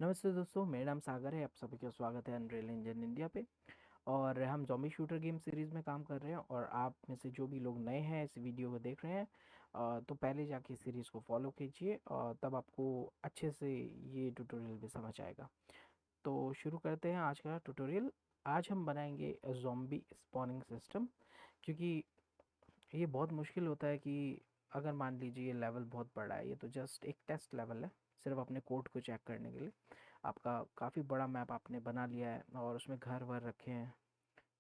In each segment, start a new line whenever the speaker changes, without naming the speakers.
नमस्ते दोस्तों, मेरा नाम सागर है। आप सभी का स्वागत है अनरियल इंजन इंडिया पे। और हम ज़ॉम्बी शूटर गेम सीरीज़ में काम कर रहे हैं। और आप में से जो भी लोग नए हैं इस वीडियो को देख रहे हैं, तो पहले जाके इस सीरीज़ को फॉलो कीजिए और तब आपको अच्छे से ये ट्यूटोरियल भी समझ आएगा। तो शुरू करते हैं आज का ट्यूटोरियल। आज हम बनाएंगे ज़ॉम्बी स्पॉनिंग सिस्टम, क्योंकि ये बहुत मुश्किल होता है कि अगर मान लीजिए ये लेवल बहुत बड़ा है। ये तो जस्ट एक टेस्ट लेवल है, सिर्फ अपने कोड को चेक करने के लिए। आपका काफ़ी बड़ा मैप आपने बना लिया है और उसमें घर वर रखे हैं,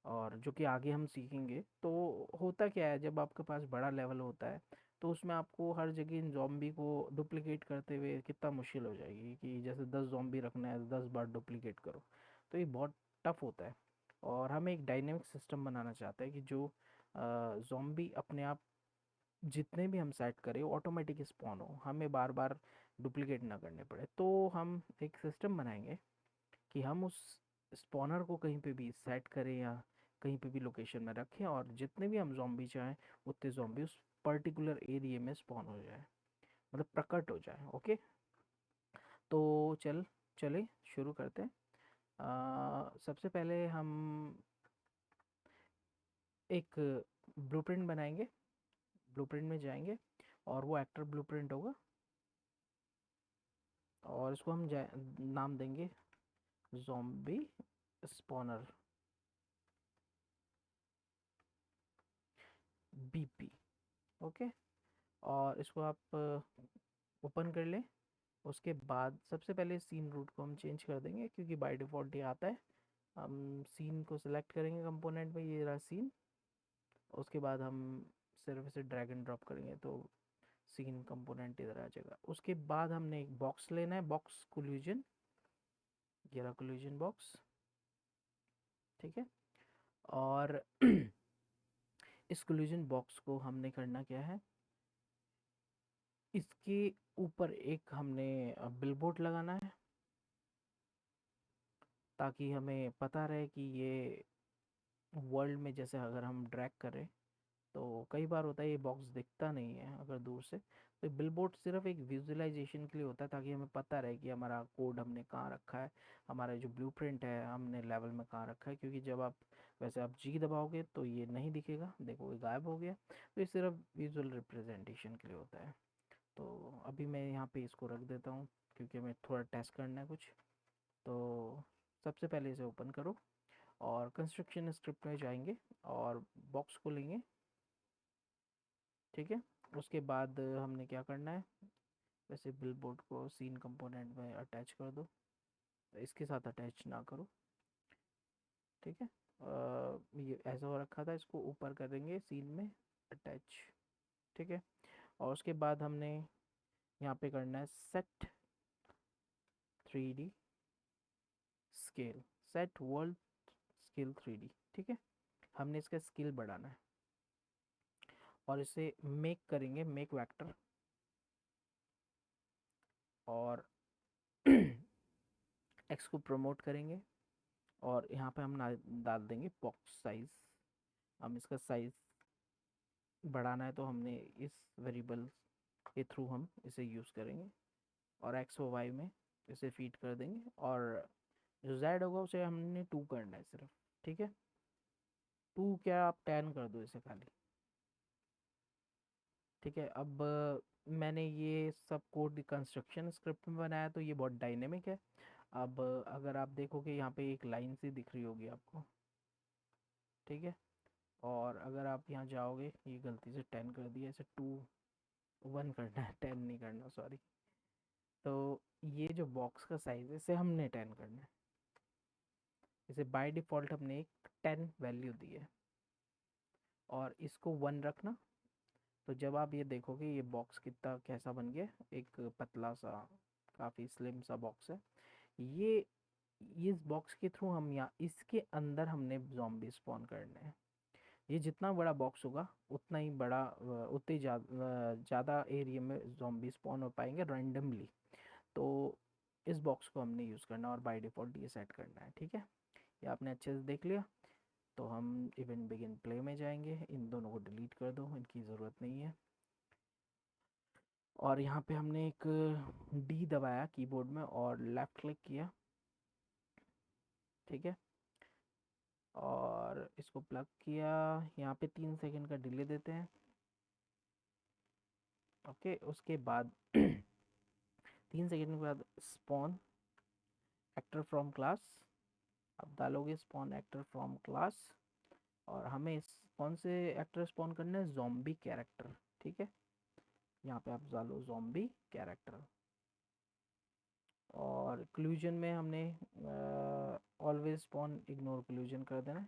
और जो कि आगे हम सीखेंगे। तो होता क्या है, जब आपके पास बड़ा लेवल होता है तो उसमें आपको हर जगह इन जॉम्बी को डुप्लिकेट करते हुए कितना मुश्किल हो जाएगी कि जैसे 10 जॉम्बी रखना है, 10 बार डुप्लिकेट करो। तो ये बहुत टफ होता है। और हम एक डायनेमिक सिस्टम बनाना चाहते हैं कि जो जॉम्बी अपने आप जितने भी हम सेट करें ऑटोमेटिक स्पॉन हो, हमें बार बार डुप्लिकेट ना करने पड़े। तो हम एक सिस्टम बनाएंगे कि हम उस स्पॉनर को कहीं पे भी सेट करें या कहीं पे भी लोकेशन में रखें, और जितने भी हम जॉम्बी चाहें उतने जॉम्बी उस पर्टिकुलर एरिया में स्पॉन हो जाए, मतलब प्रकट हो जाए। ओके, तो चले शुरू करते हैं। सबसे पहले हम एक ब्लूप्रिंट बनाएंगे। ब्लूप्रिंट में जाएंगे और वो एक्टर ब्लूप्रिंट होगा, और इसको हम नाम देंगे ज़ॉम्बी स्पॉनर बीपी। ओके, और इसको आप ओपन कर लें। उसके बाद सबसे पहले सीन रूट को हम चेंज कर देंगे, क्योंकि बाय डिफ़ॉल्ट ये आता है। हम सीन को सिलेक्ट करेंगे कंपोनेंट में, ये रहा सीन। उसके बाद हम सिर्फ इसे ड्रैग एंड ड्रॉप करेंगे तो सीन कंपोनेंट इधर आ जाएगा। उसके बाद हमने एक बॉक्स लेना है, बॉक्स कोल्यूजन। ये रहा कोल्यूजन बॉक्स। ठीक है, और इस कोल्यूजन बॉक्स को हमने करना क्या है, इसके ऊपर एक हमने बिलबोर्ड लगाना है, ताकि हमें पता रहे कि ये वर्ल्ड में जैसे अगर हम ड्रैग करें तो कई बार होता है ये बॉक्स दिखता नहीं है अगर दूर से। तो बिलबोर्ड सिर्फ एक विजुअलाइजेशन के लिए होता है, ताकि हमें पता रहे कि हमारा कोड हमने कहाँ रखा है, हमारा जो ब्लूप्रिंट है हमने लेवल में कहाँ रखा है। क्योंकि जब आप वैसे आप जी दबाओगे तो ये नहीं दिखेगा, देखो ये गायब हो गया। तो ये सिर्फ विजुअल रिप्रेजेंटेशन के लिए होता है। तो अभी मैं यहाँ पे इसको रख देता हूँ, क्योंकि हमें थोड़ा टेस्ट करना है कुछ। तो सबसे पहले इसे ओपन करो और कंस्ट्रक्शन स्क्रिप्ट में जाएंगे और बॉक्स को लेंगे। ठीक है, उसके बाद हमने क्या करना है, वैसे बिलबोर्ड को सीन कंपोनेंट में अटैच कर दो, इसके साथ अटैच ना करो। ठीक है, ये ऐसा हो रखा था, इसको ऊपर करेंगे सीन में अटैच। ठीक है, और उसके बाद हमने यहाँ पे करना है set 3D scale, set world scale 3D। ठीक है, हमने इसका स्केल बढ़ाना है और इसे मेक करेंगे, मेक वेक्टर। और एक्स को प्रमोट करेंगे और यहाँ पे हम डाल देंगे बॉक्स साइज। हम इसका साइज बढ़ाना है तो हमने इस वेरिएबल के थ्रू हम इसे यूज़ करेंगे, और एक्स और वाई में इसे फीड कर देंगे। और जो जेड होगा उसे हमने 2 करना है सिर्फ। ठीक है, 2 क्या, आप 10 कर दो इसे खाली। ठीक है, अब मैंने ये सब कोड कंस्ट्रक्शन स्क्रिप्ट में बनाया तो ये बहुत डायनेमिक है। अब अगर आप देखोगे यहाँ पे एक लाइन सी दिख रही होगी आपको। ठीक है, और अगर आप यहाँ जाओगे, ये गलती से 10 कर दिया, इसे 1 करना है, 10 नहीं करना, सॉरी। तो ये जो बॉक्स का साइज है इसे हमने 10 करना है। इसे बाय डिफ़ॉल्ट हमने एक 10 वैल्यू दी है, और इसको 1 रखना। तो जब आप ये देखोगे ये बॉक्स कितना कैसा बन गया, एक पतला सा काफ़ी स्लिम सा बॉक्स है ये। इस बॉक्स के थ्रू हम यहाँ इसके अंदर हमने जॉम्बी स्पॉन करने हैं। ये जितना बड़ा बॉक्स होगा उतना ही बड़ा, उतनी ज़्यादा एरिया में जॉम्बी स्पॉन हो पाएंगे रैंडमली। तो इस बॉक्स को हमने यूज़ करना और बाय डिफ़ॉल्ट ये सेट करना है। ठीक है, ये आपने अच्छे से देख लिया। तो हम इवेंट बिगिन प्ले में जाएंगे, इन दोनों को डिलीट कर दो, इनकी ज़रूरत नहीं है। और यहाँ पे हमने एक डी दबाया कीबोर्ड में और लेफ्ट क्लिक किया, ठीक है, और इसको प्लग किया। यहाँ पे 3 सेकंड का डिले देते हैं। ओके, उसके बाद 3 सेकंड के बाद स्पॉन एक्टर फ्रॉम क्लास, अब डालोगे स्पॉन एक्टर फ्रॉम क्लास, और हमें कौन से एक्टर स्पॉन करना है, जॉम्बी कैरेक्टर, ठीक है। यहाँ पे आप डालो जॉम्बी कैरेक्टर, और क्लूजन में हमने ऑलवेज स्पॉन इग्नोर क्लूजन कर देना है।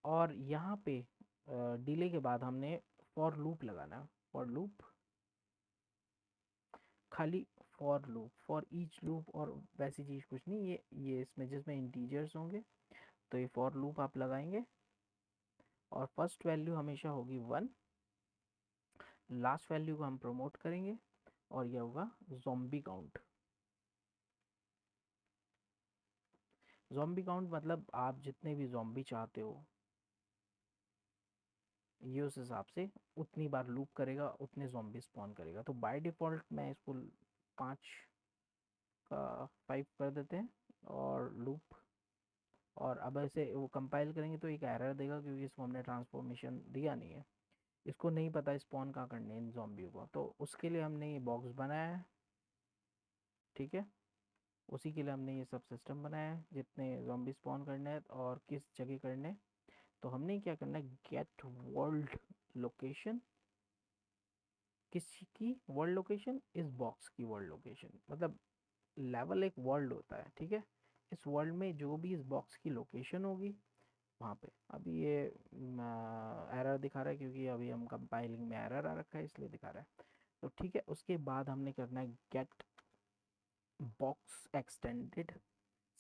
और यहाँ पे डिले के बाद हमने फॉर लूप लगाना है, फॉर लूप, खाली for loop, for each loop, और वैसी चीज़ कुछ नहीं। ये इसमें जिसमें इंटीजर्स होंगे तो ये फॉर लूप आप लगाएंगे, और फर्स्ट वैल्यू हमेशा होगी 1, लास्ट वैल्यू को हम प्रमोट करेंगे, और ये होगा ज़ॉम्बी काउंट। ज़ॉम्बी काउंट मतलब आप जितने भी ज़ॉम्बी चाहते हो, ये उस हिसाब से उतनी बार लूप करेगा, उतने ज़ॉम्बी स्पॉन करेगा। तो बाय डिफ़ॉल्ट मैं इसको 5 का 5 कर देते हैं, और लूप। और अब ऐसे वो कंपाइल करेंगे तो एक एरर देगा, क्योंकि इसको हमने ट्रांसफॉर्मेशन दिया नहीं है, इसको नहीं पता स्पॉन कहाँ करने हैं इन ज़ॉम्बियों को। तो उसके लिए हमने ये बॉक्स बनाया है, ठीक है। उसी के लिए हमने ये सब सिस्टम बनाया है, जितने ज़ॉम्बी स्पॉन करने हैं और किस जगह करने हैं। तो हमने क्या करना है, गेट वर्ल्ड लोकेशन, किसी की वर्ल्ड लोकेशन, इस बॉक्स की वर्ल्ड लोकेशन, मतलब लेवल एक वर्ल्ड होता है, ठीक है। इस वर्ल्ड में जो भी इस बॉक्स की लोकेशन होगी वहाँ पे, अभी ये एरर दिखा रहा है क्योंकि अभी हम कंपाइलिंग में एरर आ रखा है, इसलिए दिखा रहा है। तो ठीक है, उसके बाद हमने करना है get box extended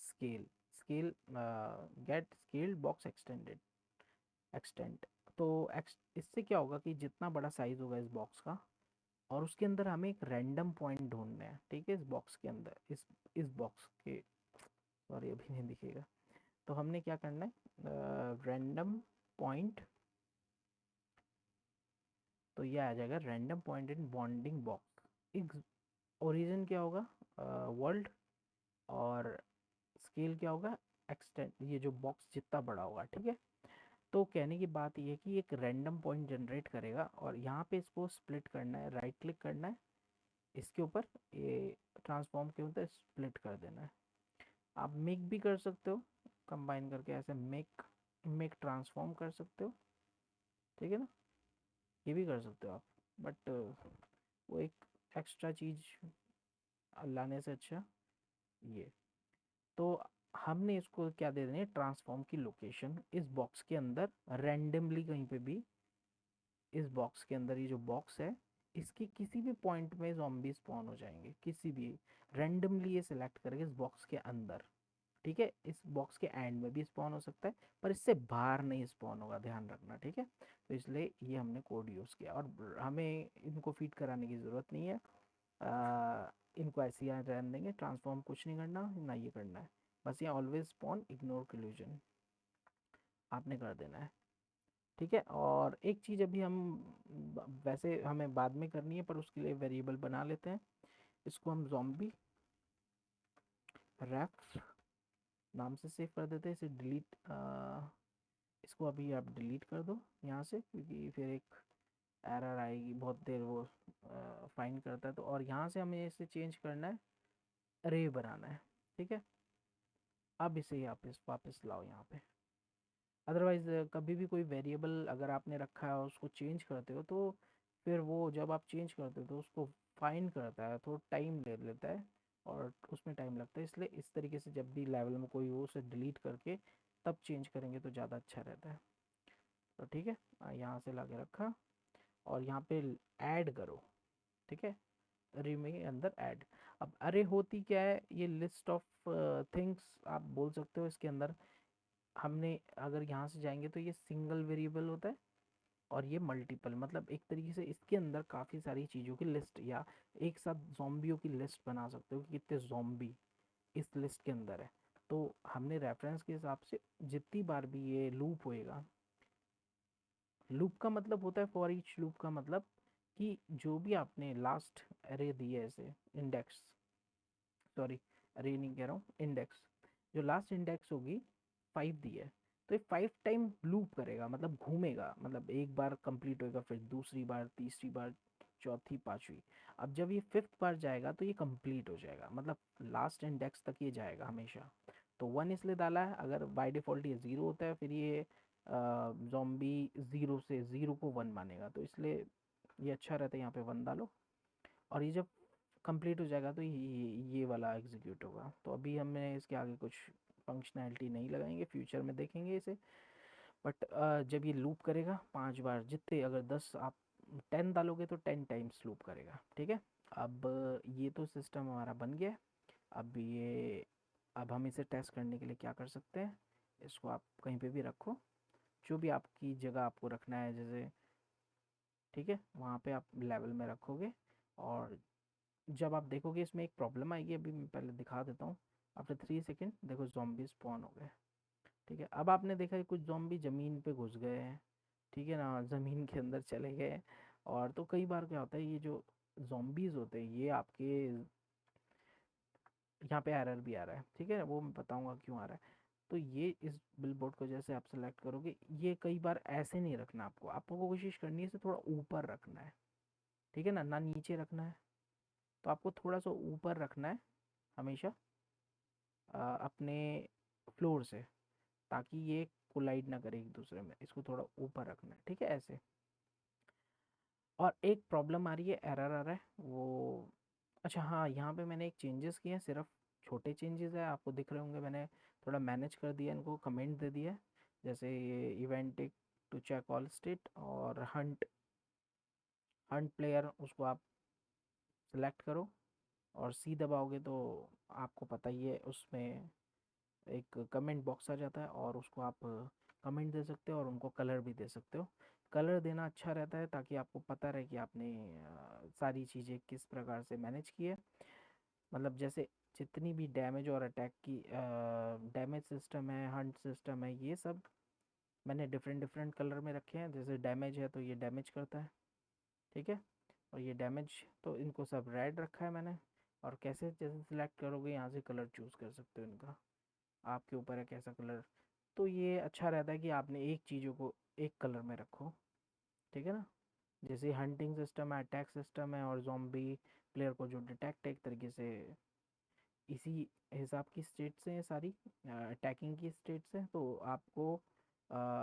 scale, scale get scale box extended extend. तो इससे क्या होगा कि जितना बड़ा साइज होगा इस बॉक्स का, और उसके अंदर हमें एक रैंडम पॉइंट ढूंढना है, ठीक है। इस बॉक्स के अंदर, इस बॉक्स के, सॉरी अभी नहीं दिखेगा। तो हमने क्या करना है, रैंडम पॉइंट, तो ये आ जाएगा random point in bonding box. Origin क्या होगा, वर्ल्ड, और स्केल क्या होगा, एक्सटेंड, ये जो बॉक्स जितना बड़ा होगा, ठीक है। तो कहने की बात ये है कि एक रैंडम पॉइंट जनरेट करेगा, और यहाँ पे इसको स्प्लिट करना है, राइट क्लिक करना है इसके ऊपर, ये ट्रांसफॉर्म के ऊपर स्प्लिट कर देना है। आप मेक भी कर सकते हो, कंबाइन करके ऐसे मेक मेक ट्रांसफॉर्म कर सकते हो, ठीक है ना, ये भी कर सकते हो आप। बट वो एक एक्स्ट्रा चीज़ लाने से अच्छा ये। तो हमने इसको क्या दे देनी है, ट्रांसफॉर्म की लोकेशन इस बॉक्स के अंदर रैंडमली कहीं पे भी, इस बॉक्स के अंदर, ये जो बॉक्स है इसके किसी भी पॉइंट में ज़ॉम्बी स्पॉन हो जाएंगे, किसी भी रैंडमली ये सिलेक्ट करेंगे इस बॉक्स के अंदर, ठीक है। इस बॉक्स के एंड में भी स्पॉन हो सकता है, पर इससे बाहर नहीं स्पॉन होगा, ध्यान रखना, ठीक है। तो इसलिए ये हमने कोड यूज़ किया, और हमें इनको फीड कराने की ज़रूरत नहीं है। इनको ऐसे ही रहने देंगे, ट्रांसफॉर्म कुछ नहीं करना ना, ये करना है बस, ये ऑलवेज स्पॉन इग्नोर क्लूजन आपने कर देना है, ठीक है। और एक चीज़ अभी हम वैसे हमें बाद में करनी है, पर उसके लिए वेरिएबल बना लेते हैं। इसको हम ज़ॉम्बी रेफ नाम से सेव कर देते हैं, इसे डिलीट, इसको अभी आप डिलीट कर दो यहाँ से, क्योंकि फिर एक एरर आएगी, बहुत देर वो फाइंड करता है। तो और यहाँ से हमें इसे चेंज करना है, रे बनाना है, ठीक है। अब इसे वापस वापस लाओ यहाँ पे। अदरवाइज कभी भी कोई वेरिएबल अगर आपने रखा है और उसको चेंज करते हो, तो फिर वो जब आप चेंज करते हो तो उसको फाइंड करता है, थोड़ा टाइम ले लेता है, और उसमें टाइम लगता है। इसलिए इस तरीके से जब भी लेवल में कोई हो, उसे डिलीट करके तब चेंज करेंगे तो ज़्यादा अच्छा रहता है। तो ठीक है, यहाँ से ला के रखा, और यहाँ पे ऐड करो, ठीक है, अरे में अंदर ऐड। अब अरे होती क्या है, ये लिस्ट ऑफ थिंग्स आप बोल सकते हो। इसके अंदर हमने अगर यहाँ से जाएंगे तो ये सिंगल वेरिएबल होता है, और ये मल्टीपल, मतलब एक तरीके से इसके अंदर काफ़ी सारी चीज़ों की लिस्ट, या एक साथ जॉम्बियों की लिस्ट बना सकते हो कि कितने जॉम्बी इस लिस्ट के अंदर है। तो हमने रेफरेंस के हिसाब से जितनी बार भी ये लूप होएगा, लूप का मतलब होता है, फॉर ईच लूप का मतलब कि जो भी आपने लास्ट अरे दी है ऐसे इंडेक्स, सॉरी अरे नहीं कह रहा हूँ, इंडेक्स, जो लास्ट इंडेक्स होगी 5 दी है, तो ये 5 टाइम लूप करेगा, मतलब घूमेगा, मतलब एक बार कंप्लीट होएगा, फिर दूसरी बार, तीसरी बार, चौथी, पांचवी। अब जब ये 5th बार जाएगा तो ये कंप्लीट हो जाएगा, मतलब लास्ट इंडेक्स तक ये जाएगा हमेशा। तो 1 इसलिए डाला है, अगर बाय डिफ़ॉल्ट ये 0 होता है फिर ये ज़ॉम्बी 0 से 0 को 1 मानेगा, तो इसलिए ये अच्छा रहता है यहाँ पे 1 डालो। और ये जब कंप्लीट हो जाएगा तो ये वाला एग्जीक्यूट होगा। तो अभी हमें इसके आगे कुछ फंक्शनैलिटी नहीं लगाएंगे, फ्यूचर में देखेंगे इसे। बट जब ये लूप करेगा 5 बार, जितने अगर 10 आप 10 डालोगे तो 10 टाइम्स लूप करेगा, ठीक है। अब ये तो सिस्टम हमारा बन गया है। अब हम इसे टेस्ट करने के लिए क्या कर सकते हैं, इसको आप कहीं पे भी रखो, जो भी आपकी जगह आपको रखना है, जैसे ठीक है वहाँ पे आप लेवल में रखोगे। और जब आप देखोगे इसमें एक प्रॉब्लम आएगी, अभी मैं पहले दिखा देता हूँ। आफ्टर 3 सेकेंड देखो जॉम्बी स्पॉन हो गए, ठीक है। अब आपने देखा कि कुछ जॉम्बी ज़मीन पे घुस गए हैं, ठीक है ना, ज़मीन के अंदर चले गए। और तो कई बार क्या होता है, ये जो जॉम्बीज होते हैं ये आपके यहाँ पे एरर भी आ रहा है, ठीक है, वो मैं बताऊंगा क्यों आ रहा है। तो ये इस बिलबोर्ड को जैसे आप सेलेक्ट करोगे, ये कई बार ऐसे नहीं रखना, आपको आपको कोशिश करनी है इसे थोड़ा ऊपर रखना है, ठीक है ना, ना नीचे रखना है। तो आपको थोड़ा सा ऊपर रखना है हमेशा अपने फ्लोर से, ताकि ये कोलाइड ना करे एक दूसरे में, इसको थोड़ा ऊपर रखना है, ठीक है ऐसे। और एक प्रॉब्लम आ रही है, एरर आ रहा है वो, अच्छा हाँ, यहाँ पे मैंने एक चेंजेस किए हैं, सिर्फ छोटे चेंजेस है, आपको दिख रहे होंगे, मैंने थोड़ा मैनेज कर दिया, इनको कमेंट दे दिया है। जैसे ये event to check all state, और हंट हंट प्लेयर उसको आप सेलेक्ट करो, और सी दबाओगे तो आपको पता ही है उसमें एक कमेंट बॉक्स आ जाता है, और उसको आप कमेंट दे सकते हो और उनको कलर भी दे सकते हो। कलर देना अच्छा रहता है ताकि आपको पता रहे कि आपने सारी चीज़ें किस प्रकार से मैनेज की है। मतलब जैसे जितनी भी डैमेज और अटैक की डैमेज सिस्टम है, हंट सिस्टम है, ये सब मैंने डिफरेंट डिफरेंट कलर में रखे हैं। जैसे डैमेज है तो ये डैमेज करता है, ठीक है, और ये डैमेज, तो इनको सब रेड रखा है मैंने। और कैसे जैसे सिलेक्ट करोगे यहाँ से कलर चूज़ कर सकते हो इनका, आपके ऊपर है कैसा कलर। तो ये अच्छा रहता है कि आपने एक चीज़ों को एक कलर में रखो, ठीक है ना। जैसे हंटिंग सिस्टम है, अटैक सिस्टम है, और जॉम्बी प्लेयर को जो डिटेक्ट एक तरीके से इसी हिसाब की स्टेट्स हैं, सारी अटैकिंग की स्टेट्स हैं, तो आपको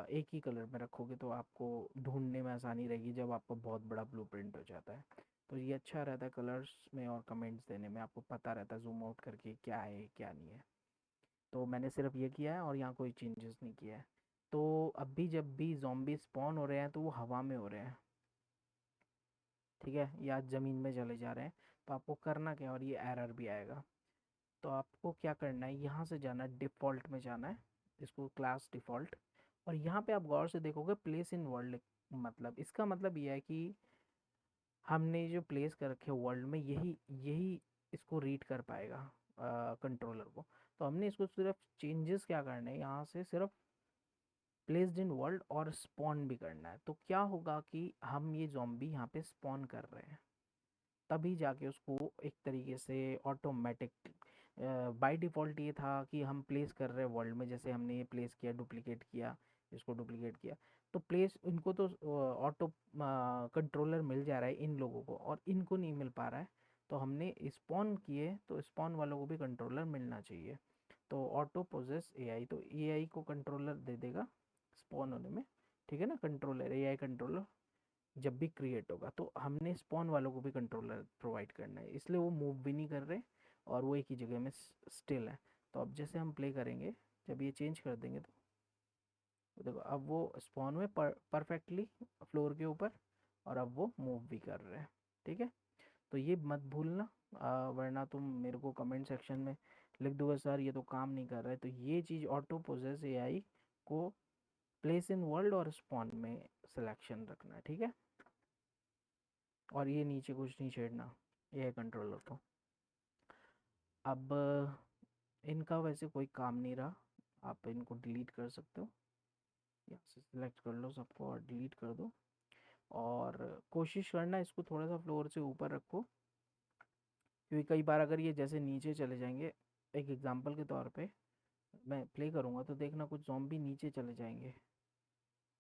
एक ही कलर में रखोगे तो आपको ढूंढने में आसानी रहेगी जब आपको बहुत बड़ा ब्लूप्रिंट हो जाता है। तो ये अच्छा रहता है कलर्स में और कमेंट्स देने में, आपको पता रहता है जूम आउट करके क्या है क्या नहीं है। तो मैंने सिर्फ ये किया है और यहाँ कोई चेंजेस नहीं किया है। तो अभी जब भी जॉम्बी स्पॉन हो रहे हैं तो वो हवा में हो रहे हैं, ठीक है, या ज़मीन में चले जा रहे हैं। तो आपको करना क्या है, और ये एरर भी आएगा। तो आपको क्या करना है, यहाँ से जाना है, डिफ़ॉल्ट में जाना है, इसको क्लास डिफ़ॉल्ट। और यहाँ पे आप गौर से देखोगे प्लेस इन वर्ल्ड, मतलब इसका मतलब ये है कि हमने जो प्लेस कर रखे वर्ल्ड में, यही यही इसको रीड कर पाएगा कंट्रोलर को। तो हमने इसको सिर्फ चेंजेस क्या करने हैं, यहाँ से सिर्फ प्लेस्ड इन वर्ल्ड और स्पॉन भी करना है। तो क्या होगा कि हम ये जॉम्बी यहाँ पे स्पॉन कर रहे हैं, तभी जाके उसको एक तरीके से ऑटोमेटिक, बाय डिफ़ॉल्ट ये था कि हम प्लेस कर रहे हैं वर्ल्ड में, जैसे हमने ये प्लेस किया, डुप्लीकेट किया, इसको डुप्लीकेट किया, तो प्लेस इनको तो ऑटो कंट्रोलर मिल जा रहा है इन लोगों को, और इनको नहीं मिल पा रहा है। तो हमने स्पॉन किए तो स्पॉन वालों को भी कंट्रोलर मिलना चाहिए। तो ऑटो पोजेस एआई, तो एआई को कंट्रोलर दे देगा स्पॉन होने में, ठीक है ना, कंट्रोलर एआई कंट्रोलर जब भी क्रिएट होगा। तो हमने स्पॉन वालों को भी कंट्रोलर प्रोवाइड करना है, इसलिए वो मूव भी नहीं कर रहे और वो एक ही जगह में स्टिल है। तो अब जैसे हम प्ले करेंगे, जब ये चेंज कर देंगे तो देखो अब वो स्पॉन में परफेक्टली फ्लोर के ऊपर, और अब वो मूव भी कर रहे हैं, ठीक है। तो ये मत भूलना, वरना तुम मेरे को कमेंट सेक्शन में लिख दोगे सर ये तो काम नहीं कर रहा है। तो ये चीज़ ऑटो पोजेस एआई को प्लेस इन वर्ल्ड और स्पॉन में सिलेक्शन रखना है, ठीक है। और ये नीचे कुछ नहीं छेड़ना एआई कंट्रोलर को। अब इनका वैसे कोई काम नहीं रहा, आप इनको डिलीट कर सकते हो, यहाँ से सिलेक्ट कर लो सबको और डिलीट कर दो। और कोशिश करना इसको थोड़ा सा फ्लोर से ऊपर रखो, क्योंकि कई बार अगर ये जैसे नीचे चले जाएंगे, एक एग्जांपल के तौर पे मैं प्ले करूँगा तो देखना कुछ ज़ॉम्बी नीचे चले जाएंगे।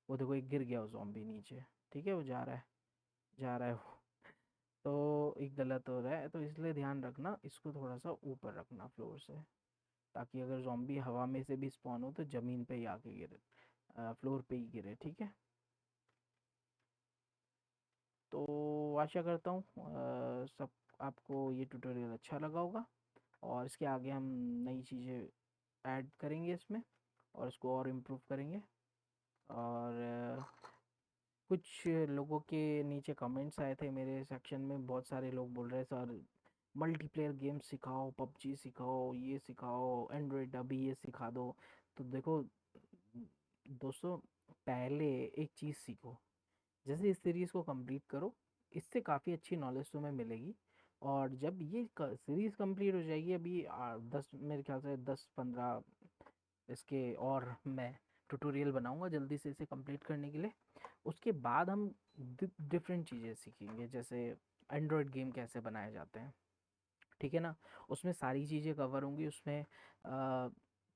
वो देखो एक गिर गया वो ज़ॉम्बी नीचे, ठीक है, वो जा रहा है, जा रहा है वो। तो एक गलत हो रहा है, तो इसलिए ध्यान रखना इसको थोड़ा सा ऊपर रखना फ्लोर से, ताकि अगर ज़ॉम्बी हवा में से भी स्पॉन हो तो ज़मीन पे ही आके गिरे, फ्लोर पे ही गिरे, ठीक है। तो आशा करता हूँ सब आपको ये ट्यूटोरियल अच्छा लगा होगा, और इसके आगे हम नई चीज़ें ऐड करेंगे इसमें, और इसको और इम्प्रूव करेंगे। और कुछ लोगों के नीचे कमेंट्स आए थे मेरे सेक्शन में, बहुत सारे लोग बोल रहे सर मल्टीप्लेयर गेम सिखाओ, पबजी सिखाओ, ये सिखाओ, एंड्रॉयड अभी ये सिखा दो। तो देखो दोस्तों, पहले एक चीज़ सीखो, जैसे इस सीरीज़ को कंप्लीट करो, इससे काफ़ी अच्छी नॉलेज तुम्हें मिलेगी। और जब ये सीरीज़ कंप्लीट हो जाएगी, अभी 10 मेरे ख्याल से 10-15 इसके और मैं ट्यूटोरियल बनाऊंगा जल्दी से इसे कंप्लीट करने के लिए। उसके बाद हम डिफरेंट चीज़ें सीखेंगे, जैसे एंड्रॉयड गेम कैसे बनाए जाते हैं, ठीक है ना। उसमें सारी चीज़ें कवर होंगी, उसमें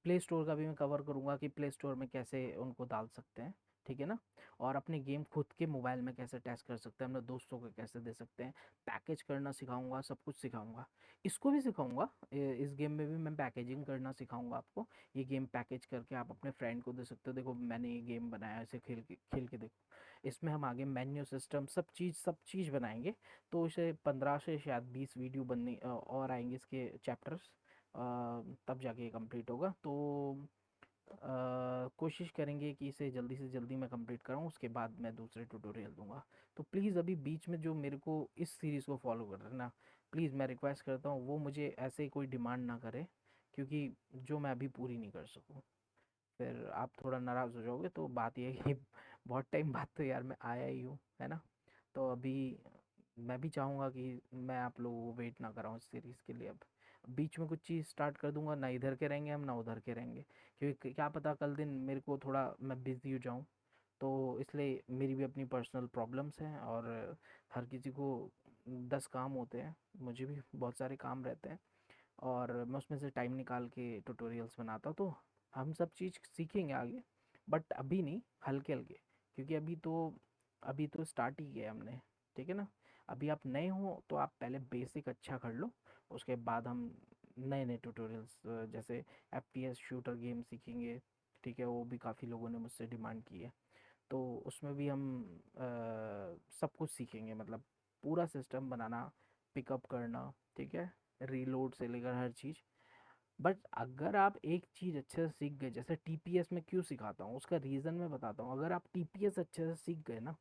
प्ले स्टोर का भी मैं कवर करूँगा कि प्ले स्टोर में कैसे उनको डाल सकते हैं, ठीक है ना। और अपने गेम खुद के मोबाइल में कैसे टेस्ट कर सकते हैं, अपने दोस्तों को कैसे दे सकते हैं, पैकेज करना सिखाऊंगा, सब कुछ सिखाऊंगा। इसको भी सिखाऊंगा, इस गेम में भी मैं पैकेजिंग करना सिखाऊंगा आपको। ये गेम पैकेज करके आप अपने फ्रेंड को दे सकते हो, देखो मैंने ये गेम बनाया, इसे खेल के देखो। इसमें हम आगे मेन्यू सिस्टम सब चीज़ बनाएंगे। तो इसे 15 से शायद 20 वीडियो बनने और आएंगे इसके चैप्टर्स, तब जाके ये कंप्लीट होगा। तो कोशिश करेंगे कि इसे जल्दी से जल्दी मैं कंप्लीट कराऊँ, उसके बाद मैं दूसरे ट्यूटोरियल दूंगा। तो प्लीज़ अभी बीच में जो मेरे को इस सीरीज़ को फॉलो कर रहे हैं ना, प्लीज़ मैं रिक्वेस्ट करता हूँ वो मुझे ऐसे कोई डिमांड ना करे, क्योंकि जो मैं अभी पूरी नहीं कर सकूँ फिर आप थोड़ा नाराज़ हो जाओगे। तो बात ये है कि बहुत टाइम बाद तो यार मैं आया ही हूँ, है ना। तो अभी मैं भी चाहूँगा कि मैं आप लोगों को वेट ना कराऊँ इस सीरीज़ के लिए। अब बीच में कुछ चीज़ स्टार्ट कर दूंगा, ना इधर के रहेंगे हम ना उधर के रहेंगे, क्योंकि क्या पता कल दिन मेरे को थोड़ा मैं बिज़ी हो जाऊँ। तो इसलिए मेरी भी अपनी पर्सनल प्रॉब्लम्स हैं, और हर किसी को 10 काम होते हैं, मुझे भी बहुत सारे काम रहते हैं, और मैं उसमें से टाइम निकाल के ट्यूटोरियल्स बनाता हूँ। तो हम सब चीज़ सीखेंगे आगे, बट अभी नहीं, हल्के हल्के, क्योंकि अभी तो स्टार्ट ही किया है हमने, ठीक है ना। अभी आप नए हो तो आप पहले बेसिक अच्छा कर लो, उसके बाद हम नए नए ट्यूटोरियल्स जैसे एफपीएस शूटर गेम सीखेंगे, ठीक है। वो भी काफ़ी लोगों ने मुझसे डिमांड की है, तो उसमें भी हम सब कुछ सीखेंगे, मतलब पूरा सिस्टम बनाना, पिकअप करना, ठीक है, रीलोड से लेकर हर चीज़। बट अगर आप एक चीज़ अच्छे से सीख गए, जैसे टीपीएस में क्यों सिखाता हूँ उसका रीज़न मैं बताता हूँ। अगर आप टीपीएस अच्छे से सीख गए ना,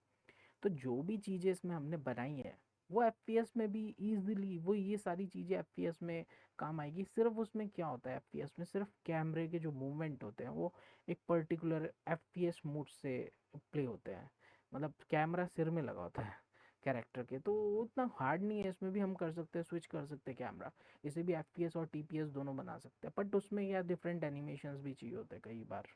तो जो भी चीज़ें इसमें हमने बनाई है वो एफपीएस में भी इजीली, वो ये सारी चीज़ें एफपीएस में काम आएगी। सिर्फ उसमें क्या होता है, एफपीएस में सिर्फ कैमरे के जो मूवमेंट होते हैं वो एक पर्टिकुलर एफपीएस मोड से प्ले होते हैं, मतलब कैमरा सिर में लगा होता है कैरेक्टर के, तो उतना हार्ड नहीं है। इसमें भी हम कर सकते हैं, स्विच कर सकते हैं कैमरा, इसे भी एफपीएस और टीपीएस दोनों बना सकते हैं। बट उसमें क्या डिफरेंट एनिमेशंस भी चाहिए होते हैं कई बार,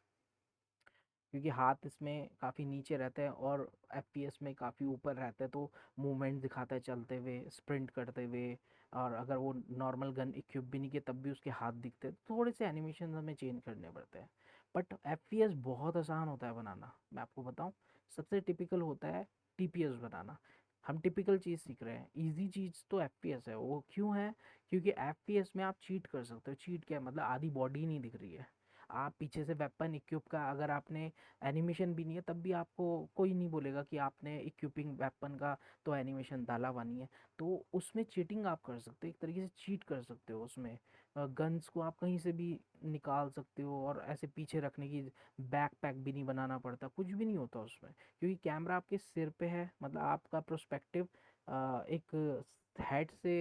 क्योंकि हाथ इसमें काफ़ी नीचे रहता है और एफपीएस में काफ़ी ऊपर रहता है, तो मूवमेंट दिखाता है चलते हुए, स्प्रिंट करते हुए। और अगर वो नॉर्मल गन इक्विप भी नहीं किया तब भी उसके हाथ दिखते हैं, तो थोड़े से एनिमेशन हमें चेंज करने पड़ते हैं। बट एफपीएस बहुत आसान होता है बनाना, मैं आपको बताऊं। सबसे टिपिकल होता है टीपीएस बनाना। हम टिपिकल चीज़ सीख रहे हैं, इजी चीज़ तो एफपीएस है। वो क्यों है? क्योंकि एफपीएस में आप चीट कर सकते हो। चीट क्या है? मतलब आधी बॉडी नहीं दिख रही है, आप पीछे से वेपन इक्विप का अगर आपने एनिमेशन भी नहीं है तब भी आपको कोई नहीं बोलेगा कि आपने इक्विपिंग वेपन का तो एनिमेशन डाला हुआ नहीं है। तो उसमें चीटिंग आप कर सकते हो, एक तरीके से चीट कर सकते हो उसमें। गन्स को आप कहीं से भी निकाल सकते हो, और ऐसे पीछे रखने की बैक पैक भी नहीं बनाना पड़ता, कुछ भी नहीं होता उसमें, क्योंकि कैमरा आपके सिर पे है। मतलब आपका प्रोस्पेक्टिव एक हेड से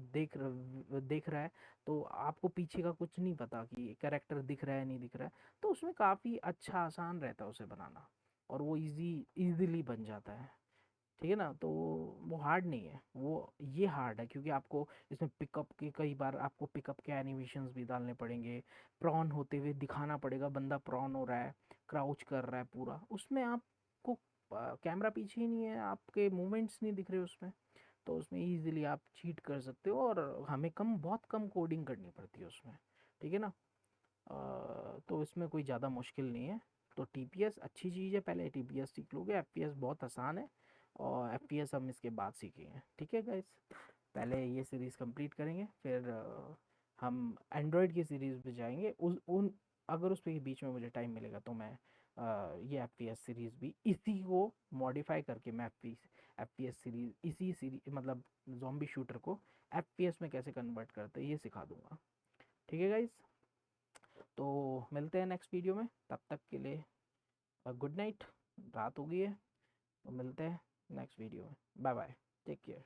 देख रहा है, तो आपको पीछे का कुछ नहीं पता कि कैरेक्टर दिख रहा है नहीं दिख रहा है। तो उसमें काफ़ी अच्छा आसान रहता है उसे बनाना, और वो इजीली बन जाता है, ठीक है ना। तो वो हार्ड नहीं है, वो ये हार्ड है क्योंकि आपको इसमें पिकअप के कई बार आपको पिकअप के एनिमेशंस भी डालने पड़ेंगे, प्रॉन होते हुए दिखाना पड़ेगा, बंदा प्रॉन हो रहा है, क्राउच कर रहा है पूरा, उसमें आपको कैमरा पीछे ही नहीं है, आपके मूवमेंट्स नहीं दिख रहे उसमें, तो उसमें इजीली आप चीट कर सकते हो और हमें बहुत कम कोडिंग करनी पड़ती है उसमें। ठीक है ना। तो इसमें कोई ज़्यादा मुश्किल नहीं है। तो टीपीएस अच्छी चीज़ है, पहले टीपीएस सीख लोगे, एफपीएस बहुत आसान है, और एफपीएस हम इसके बाद सीखेंगे। ठीक है गाइस, पहले ये सीरीज़ कंप्लीट करेंगे, फिर हम एंड्रॉयड की सीरीज़ पे जाएंगे। उस उन अगर उस पे बीच में मुझे टाइम मिलेगा तो मैं ये एफपीएस सीरीज़ भी इसी को मॉडिफाई करके मैं एफपीएस सीरीज़ इसी सीरीज मतलब जॉम्बी शूटर को एफपीएस में कैसे कन्वर्ट करते हैं ये सिखा दूंगा। ठीक है गाइस, तो मिलते हैं नेक्स्ट वीडियो में, तब तक के लिए गुड नाइट, रात हो गई है, तो मिलते हैं नेक्स्ट वीडियो में। Bye bye, take care.